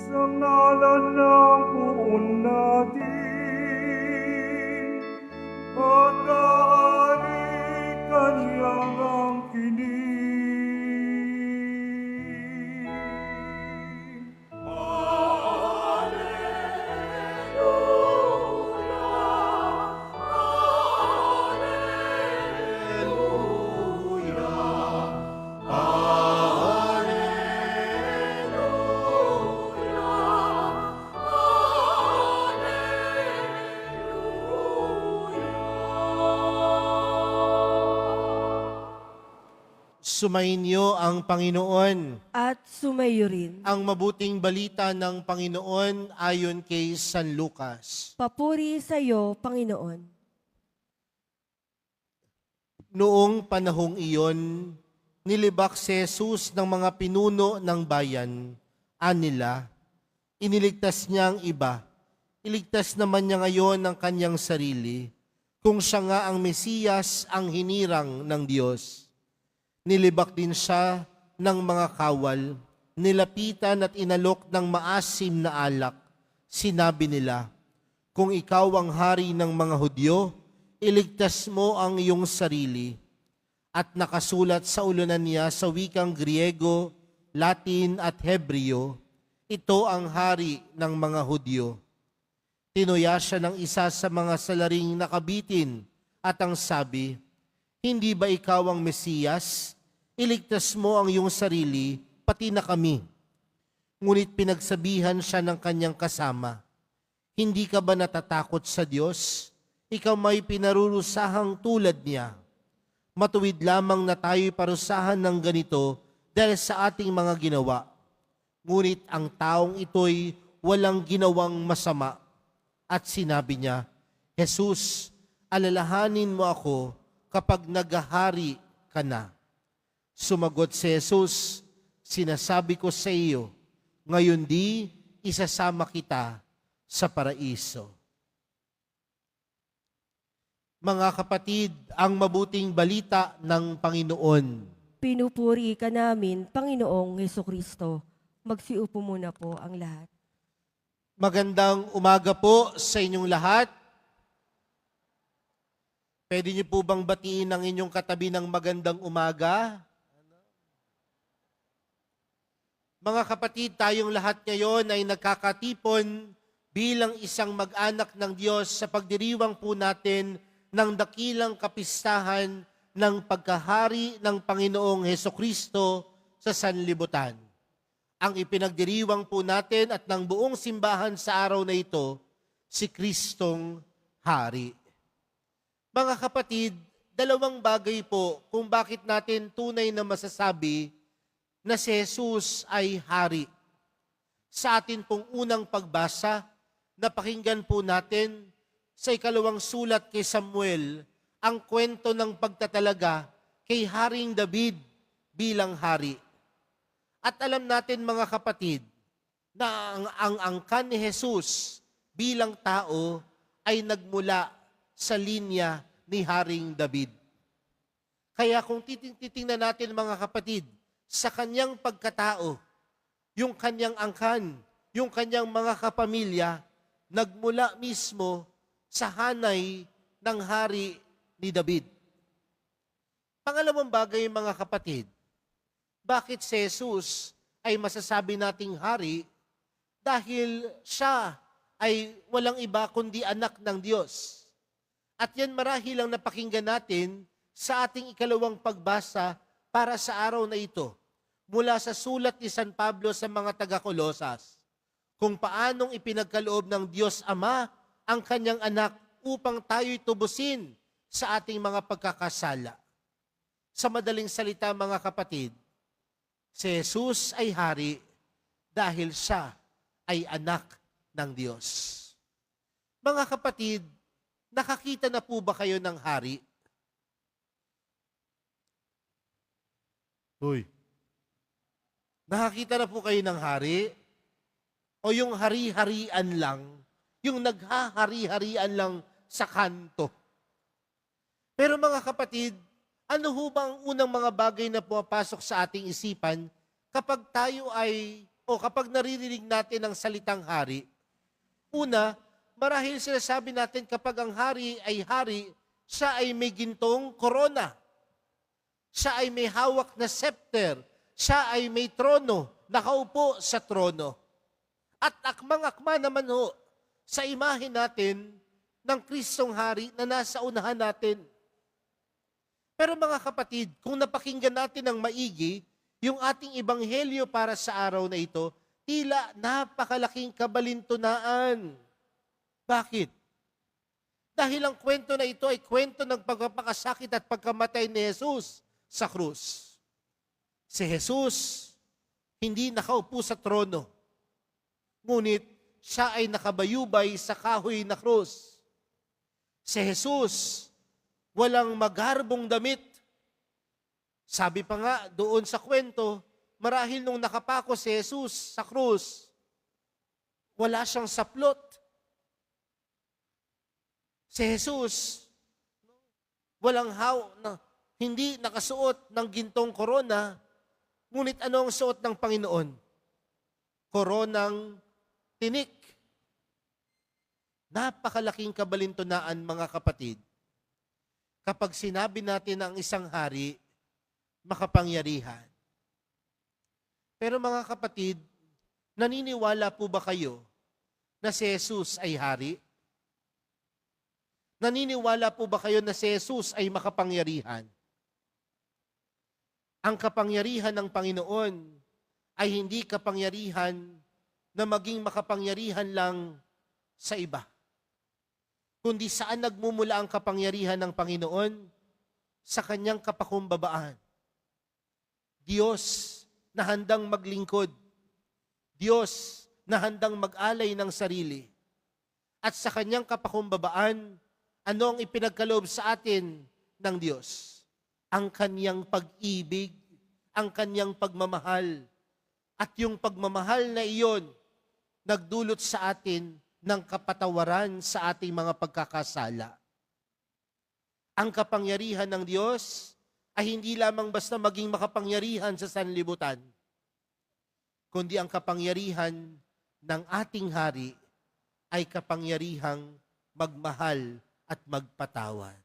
Sa ngalan ng buong natin, pag-aari kanyang angkinin. Sumainyo ang Panginoon. At sumayo rin. Ang mabuting balita ng Panginoon ayon kay San Lucas. Papuri sa iyo, Panginoon. Noong panahong iyon, nilibak si Jesus ng mga pinuno ng bayan. Anila, iniligtas niya ang iba. Iligtas naman niya ngayon ang kanyang sarili, kung siya nga ang Mesiyas, ang hinirang ng Diyos. Nilibak din siya ng mga kawal, nilapitan at inalok ng maasim na alak. Sinabi nila, kung ikaw ang hari ng mga Hudyo, iligtas mo ang iyong sarili. At nakasulat sa ulunan niya sa wikang Griego, Latin at Hebreo, ito ang hari ng mga Hudyo. Tinuya siya ng isa sa mga salaring nakabitin at ang sabi, hindi ba ikaw ang Mesiyas? Iligtas mo ang iyong sarili, pati na kami. Ngunit pinagsabihan siya ng kanyang kasama, hindi ka ba natatakot sa Diyos? Ikaw may pinarurusahang tulad niya. Matuwid lamang na tayo'y parusahan ng ganito dahil sa ating mga ginawa. Ngunit ang taong ito'y walang ginawang masama. At sinabi niya, Jesus, alalahanin mo ako kapag naghahari ka na. Sumagot si Jesus, sinasabi ko sa iyo, ngayon di isasama kita sa paraiso. Mga kapatid, ang mabuting balita ng Panginoon. Pinupuri ka namin, Panginoong Hesukristo. Magsiupo muna po ang lahat. Magandang umaga po sa inyong lahat. Pwede niyo po bang batiin ang inyong katabi ng magandang umaga? Mga kapatid, tayong lahat ngayon ay nagkakatipon bilang isang mag-anak ng Diyos sa pagdiriwang po natin ng dakilang kapistahan ng pagkahari ng Panginoong Hesukristo sa sanlibutan. Ang ipinagdiriwang po natin at ng buong simbahan sa araw na ito, si Kristong Hari. Mga kapatid, dalawang bagay po kung bakit natin tunay na masasabi na si Jesus ay hari. Sa atin pong unang pagbasa, napakinggan po natin sa ikalawang sulat kay Samuel ang kwento ng pagtatalaga kay Haring David bilang hari. At alam natin mga kapatid na ang angkan ni Jesus bilang tao ay nagmula sa linya ni Haring David. Kaya kung titingnan natin mga kapatid, sa kanyang pagkatao, yung kanyang angkan, yung kanyang mga kapamilya, nagmula mismo sa hanay ng hari ni David. Pangalawang bagay mga kapatid, bakit si Jesus ay masasabi nating hari? Dahil siya ay walang iba kundi anak ng Diyos. At yan marahil ang napakinggan natin sa ating ikalawang pagbasa para sa araw na ito, mula sa sulat ni San Pablo sa mga taga-Kolosas, kung paanong ipinagkaloob ng Diyos Ama ang kanyang anak upang tayo'y tubusin sa ating mga pagkakasala. Sa madaling salita mga kapatid, si Jesus ay hari dahil siya ay anak ng Diyos. Mga kapatid, nakakita na po ba kayo ng hari? Hoy. Nakakita na po kayo ng hari? O yung hari-harian lang? Yung naghahari-harian lang sa kanto? Pero mga kapatid, ano ho ba ang unang mga bagay na pumapasok sa ating isipan kapag tayo ay o kapag naririnig natin ang salitang hari, una, marahil sinasabi natin kapag ang hari, siya ay may gintong korona. Siya ay may hawak na scepter. Siya ay may trono, nakaupo sa trono. At akmang-akma naman ho, sa imahe natin ng Kristong Hari na nasa unahan natin. Pero mga kapatid, kung napakinggan natin ng maigi, yung ating ebanghelyo para sa araw na ito, tila napakalaking kabalintunaan. Bakit? Dahil ang kwento na ito ay kwento ng pagpapakasakit at pagkamatay ni Jesus sa krus. Si Jesus, hindi nakaupo sa trono, ngunit siya ay nakabayubay sa kahoy na krus. Si Jesus, walang magarbong damit. Sabi pa nga doon sa kwento, marahil nung nakapako si Jesus sa krus, wala siyang saplot. Si Jesus, hindi nakasuot ng gintong korona, ngunit ano ang suot ng Panginoon? Koronang tinik. Napakalaking kabalintunaan, mga kapatid, kapag sinabi natin ang isang hari, makapangyarihan. Pero mga kapatid, naniniwala po ba kayo na si Jesus ay hari? Naniniwala po ba kayo na si Jesus ay makapangyarihan? Ang kapangyarihan ng Panginoon ay hindi kapangyarihan na maging makapangyarihan lang sa iba. Kundi saan nagmumula ang kapangyarihan ng Panginoon? Sa kanyang kapakumbabaan. Diyos na handang maglingkod. Diyos na handang mag-alay ng sarili. At sa kanyang kapakumbabaan, ano ang ipinagkaloob sa atin ng Diyos? Ang kanyang pag-ibig, ang kanyang pagmamahal. At yung pagmamahal na iyon, nagdulot sa atin ng kapatawaran sa ating mga pagkakasala. Ang kapangyarihan ng Diyos ay hindi lamang basta maging makapangyarihan sa sanlibutan, kundi ang kapangyarihan ng ating hari ay kapangyarihang magmahal at magpatawad.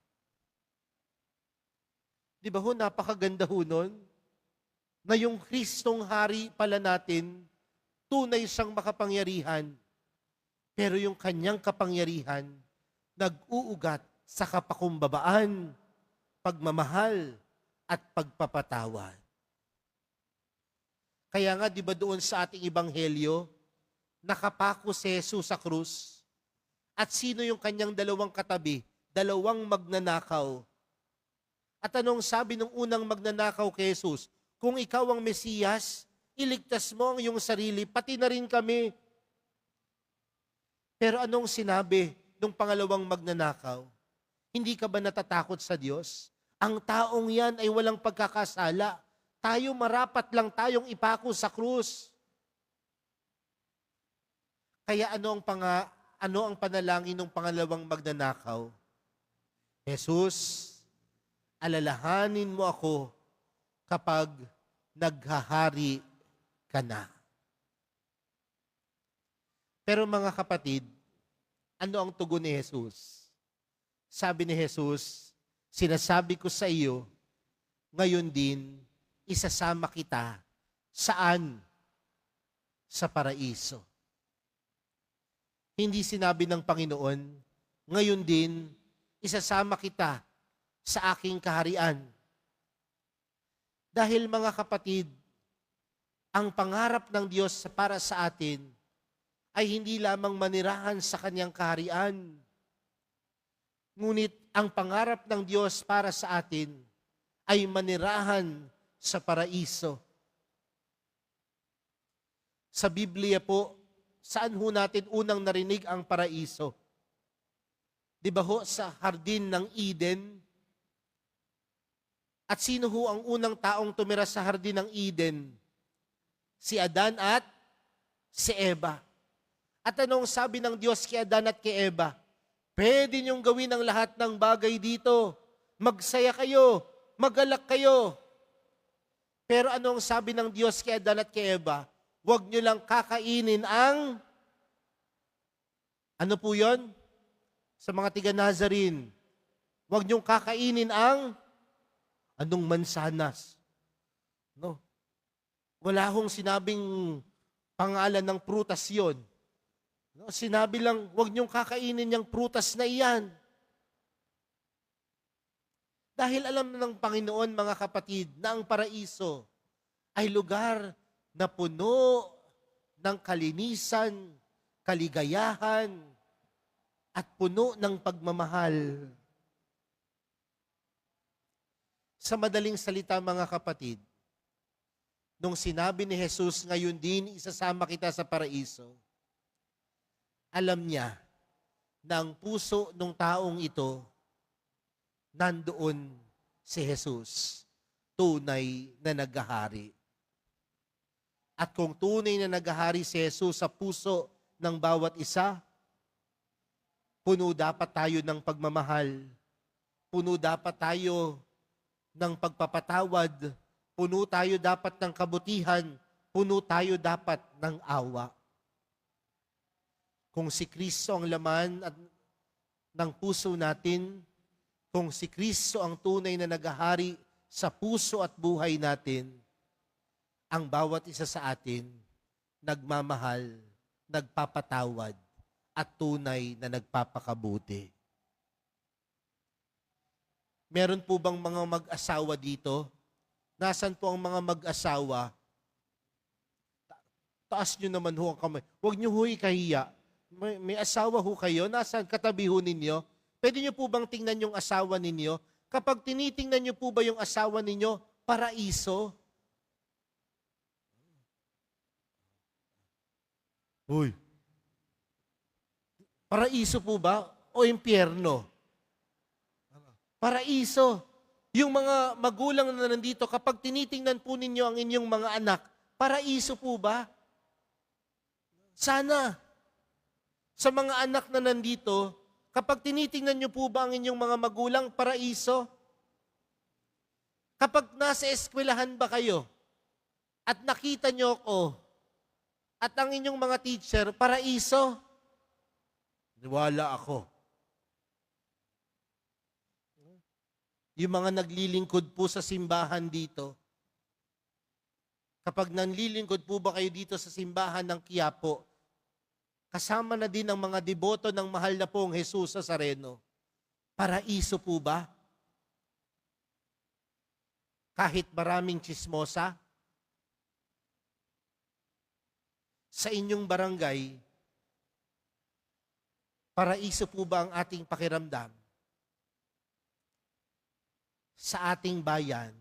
Di ba ho, napakaganda ho nun, na yung Kristong Hari pala natin, tunay siyang makapangyarihan, pero yung kanyang kapangyarihan, nag-uugat sa kapakumbabaan, pagmamahal, at pagpapatawad. Kaya nga, di ba doon sa ating ebanghelyo, nakapako si Jesus sa krus, at sino yung kanyang dalawang katabi, dalawang magnanakaw. At anong sabi ng unang magnanakaw kay Jesus? Kung ikaw ang Mesiyas, iligtas mo ang iyong sarili, pati na rin kami. Pero anong sinabi ng pangalawang magnanakaw? Hindi ka ba natatakot sa Diyos? Ang taong yan ay walang pagkakasala. Tayo marapat lang tayong ipako sa krus. Kaya ano ang panalangin ng pangalawang magnanakaw? Jesus, alalahanin mo ako kapag naghahari ka na. Pero mga kapatid, ano ang tugon ni Jesus? Sabi ni Jesus, sinasabi ko sa iyo, ngayon din, isasama kita. Saan? Sa paraiso. Hindi sinabi ng Panginoon, ngayon din, isasama kita sa aking kaharian. Dahil mga kapatid, ang pangarap ng Diyos para sa atin ay hindi lamang manirahan sa kanyang kaharian. Ngunit ang pangarap ng Diyos para sa atin ay manirahan sa paraiso. Sa Biblia po, saan ho natin unang narinig ang paraiso? Di ba ho sa hardin ng Eden? At sino ho ang unang taong tumira sa hardin ng Eden? Si Adan at si Eva. At anong sabi ng Diyos kay Adan at kay Eva? Pwede niyong gawin ang lahat ng bagay dito. Magsaya kayo, magalak kayo. Pero anong sabi ng Diyos kay Adan at kay Eva? huwag nyo lang kakainin ang, ano po yon? Sa mga tiga Nazarene, huwag nyong kakainin ang, anong mansanas? No? Wala hong sinabing pangalan ng prutas yon. No? Sinabi lang, huwag nyong kakainin yung prutas na iyan. Dahil alam ng Panginoon, mga kapatid, na ang paraiso ay lugar na puno ng kalinisan, kaligayahan, at puno ng pagmamahal. Sa madaling salita, mga kapatid, nung sinabi ni Jesus, ngayon din isasama kita sa paraiso, alam niya na ang puso ng taong ito, nandoon si Jesus, tunay na naghahari. At kung tunay na naghahari si Jesus sa puso ng bawat isa, puno dapat tayo ng pagmamahal, puno dapat tayo ng pagpapatawad, puno tayo dapat ng kabutihan, puno tayo dapat ng awa. Kung si Kristo ang laman at ng puso natin, kung si Kristo ang tunay na naghahari sa puso at buhay natin, ang bawat isa sa atin nagmamahal, nagpapatawad, at tunay na nagpapakabuti. Meron po bang mga mag-asawa dito? Nasaan po ang mga mag-asawa? Taas nyo naman ho ang kamay. Huwag nyo ho ikahiya. May asawa ho kayo? Nasaan? Katabi ho ninyo? Pwede nyo po bang tingnan yung asawa ninyo? Kapag tinitingnan nyo po ba yung asawa ninyo, paraiso? Uy. Paraiso po ba? O impyerno? Paraiso. Yung mga magulang na nandito, kapag tinitingnan po ninyo ang inyong mga anak, paraiso po ba? Sana. Sa mga anak na nandito, kapag tinitingnan nyo po ba ang inyong mga magulang, paraiso? Kapag nasa eskwelahan ba kayo, at nakita nyo ko, at ang inyong mga teacher, paraiso? Wala ako. Yung mga naglilingkod po sa simbahan dito, kapag nanlilingkod po ba kayo dito sa simbahan ng Quiapo, kasama na din ang mga deboto ng mahal na pong Jesus sa Sareno, paraiso po ba? Kahit maraming tsismosa, sa inyong barangay, paraiso po ba ang ating pakiramdam? Sa ating bayan,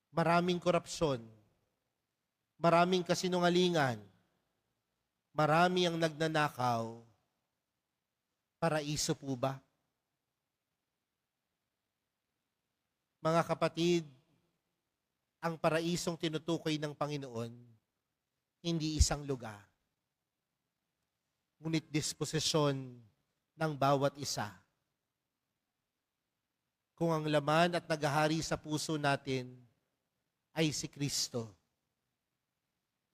maraming korupsyon, maraming kasinungalingan, marami ang nagnanakaw, paraiso po ba? Mga kapatid, ang paraisong tinutukoy ng Panginoon, hindi isang lugar, ngunit disposisyon ng bawat isa. Kung ang laman at naghahari sa puso natin ay si Kristo,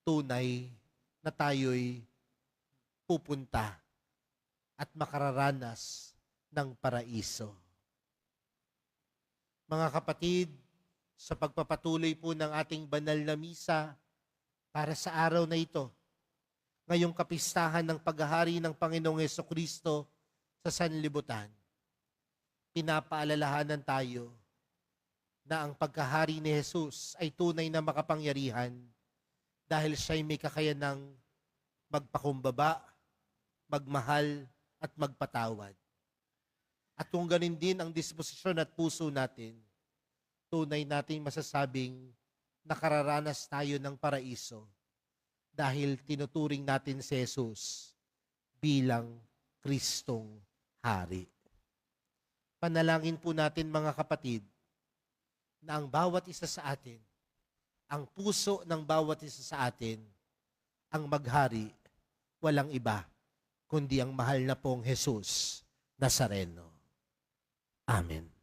tunay na tayo'y pupunta at makararanas ng paraiso. Mga kapatid, sa pagpapatuloy po ng ating banal na misa para sa araw na ito, ngayong kapistahan ng paghahari ng Panginoong Hesukristo sa sanlibutan, pinapaalalahanan tayo na ang pagkahari ni Jesus ay tunay na makapangyarihan dahil siya'y may kakayanang magpakumbaba, magmahal, at magpatawad. At kung ganin din ang disposisyon at puso natin, tunay nating masasabing nakararanas tayo ng paraiso dahil tinuturing natin si Jesus bilang Kristong Hari. Panalangin po natin, mga kapatid, na ang bawat isa sa atin, ang puso ng bawat isa sa atin, ang maghari, walang iba, kundi ang mahal na pong Jesus Nazareno. Amen.